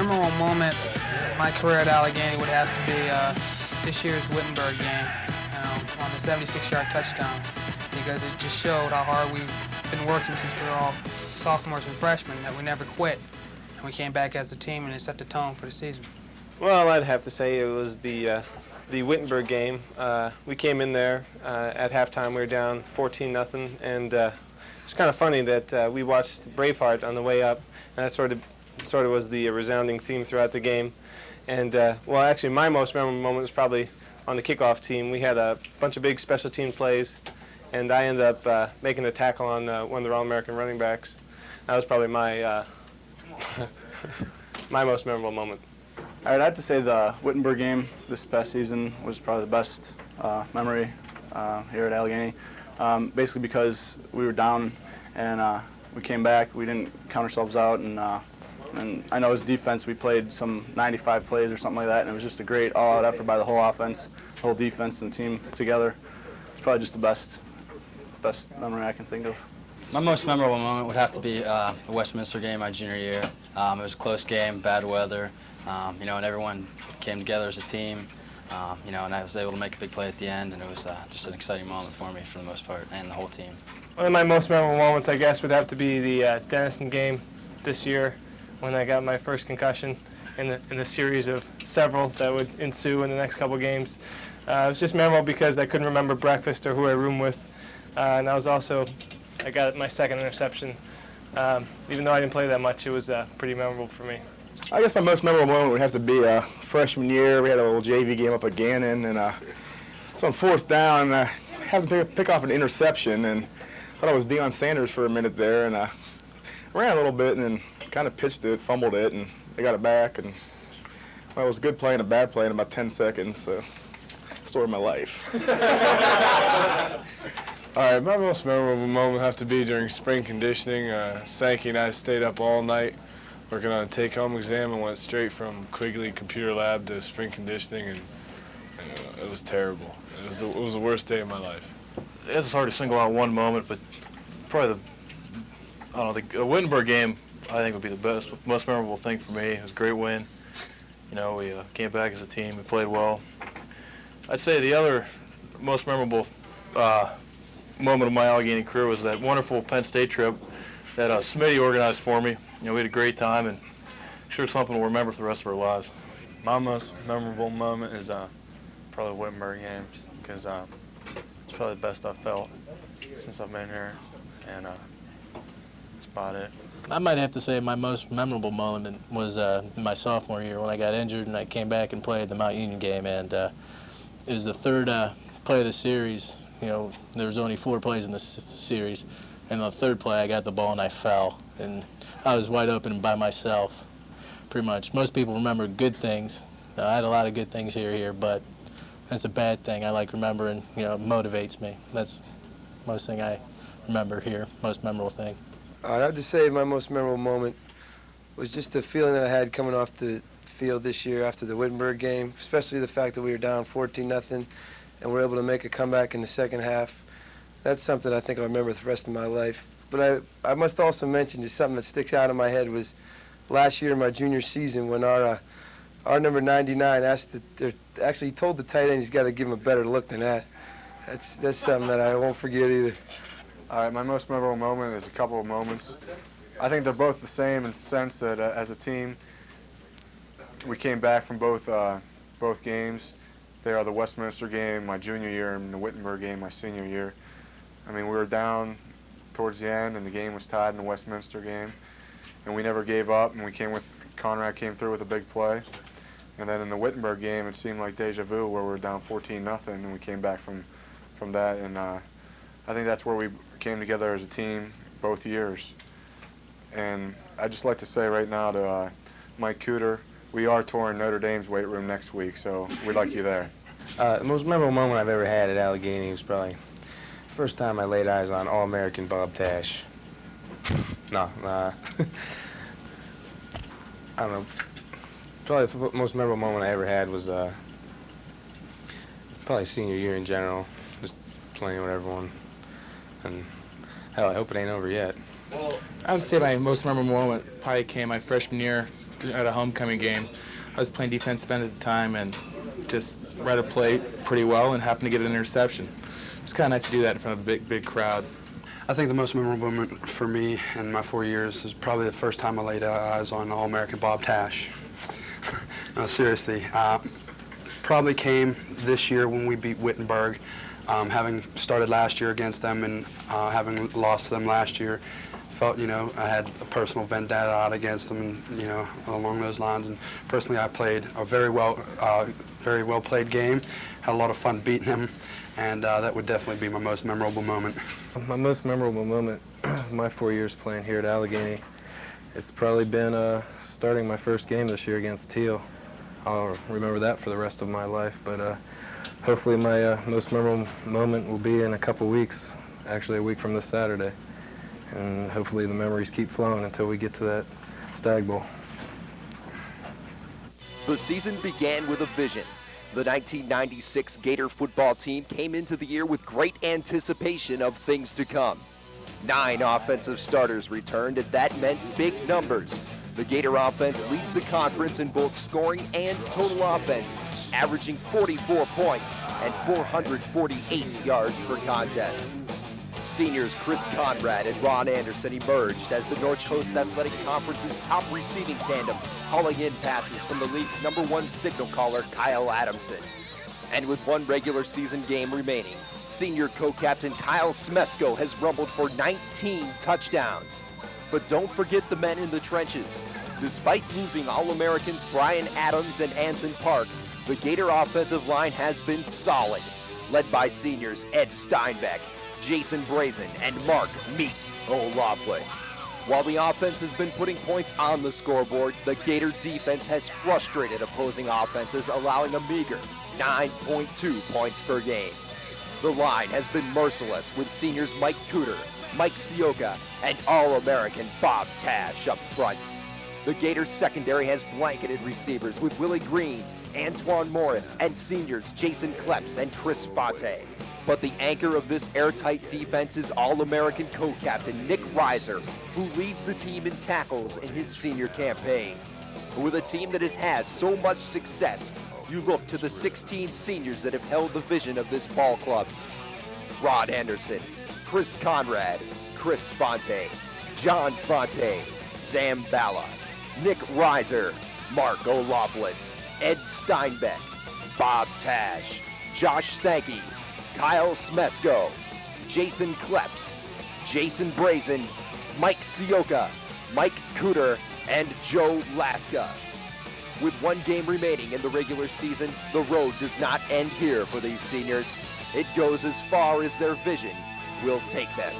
memorable moment in my career at Allegheny would have to be this year's Wittenberg game on the 76-yard touchdown, because it just showed how hard we've been working since we were all sophomores and freshmen, that we never quit. And we came back as a team, and it set the tone for the season. Well, I'd have to say it was the Wittenberg game. We came in there at halftime. We were down 14-0, and it's kind of funny that we watched Braveheart on the way up, and that sort of was the resounding theme throughout the game. And well, actually, my most memorable moment was probably on the kickoff team. We had a bunch of big special team plays, and I ended up making a tackle on one of the All-American running backs. That was probably my my most memorable moment. I'd have to say the Wittenberg game this past season was probably the best memory here at Allegheny. Basically because we were down and we came back. We didn't count ourselves out, and I know as defense we played some 95 plays or something like that, and it was just a great all-out effort by the whole offense, the whole defense and the team together. It's probably just the best memory I can think of. My most memorable moment would have to be the Westminster game my junior year. It was a close game, bad weather, and everyone came together as a team, and I was able to make a big play at the end, and it was just an exciting moment for me for the most part, and the whole team. One of my most memorable moments, I guess, would have to be the Denison game this year, when I got my first concussion in the series of several that would ensue in the next couple games. It was just memorable because I couldn't remember breakfast or who I roomed with, and I got my second interception. Even though I didn't play that much, it was pretty memorable for me. I guess my most memorable moment would have to be freshman year. We had a little JV game up at Gannon, and it's on fourth down. I happened to pick off an interception, and thought I was Deion Sanders for a minute there, and ran a little bit and then kind of pitched it, fumbled it, and they got it back. And well, it was a good play and a bad play in about 10 seconds. So, story of my life. All right, my most memorable moment would have to be during spring conditioning. Sankey and I stayed up all night working on a take-home exam and went straight from Quigley Computer Lab to spring conditioning, and it was terrible. It was the worst day of my life. It's hard to single out one moment, but probably the Wittenberg game, I think, would be the most memorable thing for me. It was a great win. We came back as a team. We played well. I'd say the other most memorable moment of my Allegheny career was that wonderful Penn State trip that Smitty organized for me. We had a great time, and sure it's something we'll remember for the rest of our lives. My most memorable moment is probably the Wittenberg game, because it's probably the best I've felt since I've been here, and that's about it. I might have to say my most memorable moment was my sophomore year when I got injured and I came back and played the Mount Union game, and it was the third play of the series. There was only 4 plays in the series, and the third play I got the ball and I fell, and I was wide open by myself, pretty much. Most people remember good things. I had a lot of good things here, but that's a bad thing. I like remembering, it motivates me. That's most thing I remember here, most memorable thing. I'd have to say my most memorable moment was just the feeling that I had coming off the field this year after the Wittenberg game, especially the fact that we were down 14-0 and were able to make a comeback in the second half. That's something I think I'll remember the rest of my life. But I must also mention just something that sticks out in my head was last year in my junior season when our number 99 actually told the tight end he's got to give him a better look than that. That's something that I won't forget either. All right, my most memorable moment is a couple of moments. I think they're both the same in the sense that as a team, we came back from both games. They are the Westminster game my junior year and the Wittenberg game my senior year. I mean, we were down towards the end, and the game was tied in the Westminster game, and we never gave up, and Conrad came through with a big play. And then in the Wittenberg game, it seemed like deja vu where we were down 14-0, and we came back from that, and I think that's where we came together as a team both years. And I'd just like to say right now to Mike Cooter, we are touring Notre Dame's weight room next week, so we'd like you there. The most memorable moment I've ever had at Allegheny was probably the first time I laid eyes on All-American Bob Tash. No, I don't know. Probably the most memorable moment I ever had was probably senior year in general, just playing with everyone. And hell, I hope it ain't over yet. I would say my most memorable moment probably came my freshman year at a homecoming game. I was playing defensive end at the time and just read a play pretty well and happened to get an interception. It's kind of nice to do that in front of a big crowd. I think the most memorable moment for me in my 4 years is probably the first time I laid eyes on All-American Bob Tash. No, seriously. Probably came this year when we beat Wittenberg. Having started last year against them and having lost to them last year, felt, I had a personal vendetta out against them, and, along those lines. And personally, I played a very well played game. Had a lot of fun beating him, and that would definitely be my most memorable moment. My most memorable moment of my 4 years playing here at Allegheny, it's probably been starting my first game this year against Teal. I'll remember that for the rest of my life, but hopefully my most memorable moment will be in a couple weeks, actually a week from this Saturday. And hopefully the memories keep flowing until we get to that Stag Bowl. The season began with a vision. The 1996 Gator football team came into the year with great anticipation of things to come. 9 offensive starters returned, and that meant big numbers. The Gator offense leads the conference in both scoring and total offense, averaging 44 points and 448 yards per contest. Seniors Chris Conrad and Ron Anderson emerged as the North Coast Athletic Conference's top receiving tandem, hauling in passes from the league's #1 signal caller, Kyle Adamson. And with one regular season game remaining, senior co-captain Kyle Smesko has rumbled for 19 touchdowns. But don't forget the men in the trenches. Despite losing All-Americans Brian Adams and Anson Park, the Gator offensive line has been solid, led by seniors Ed Steinbeck, Jason Brazen, and Mark Meat O'Loughlin. While the offense has been putting points on the scoreboard, the Gator defense has frustrated opposing offenses, allowing a meager 9.2 points per game. The line has been merciless with seniors Mike Cooter, Mike Sioka, and All-American Bob Tash up front. The Gators secondary has blanketed receivers with Willie Green, Antoine Morris, and seniors Jason Kleps and Chris Fonte. But the anchor of this airtight defense is All-American co-captain Nick Reiser, who leads the team in tackles in his senior campaign. With a team that has had so much success, you look to the 16 seniors that have held the vision of this ball club. Rod Anderson, Chris Conrad, Chris Fonte, John Fonte, Sam Balla, Nick Reiser, Mark O'Loughlin, Ed Steinbeck, Bob Tash, Josh Sankey, Kyle Smesko, Jason Kleps, Jason Brazen, Mike Sioka, Mike Cooter, and Joe Laska. With one game remaining in the regular season, the road does not end here for these seniors. It goes as far as their vision will take them.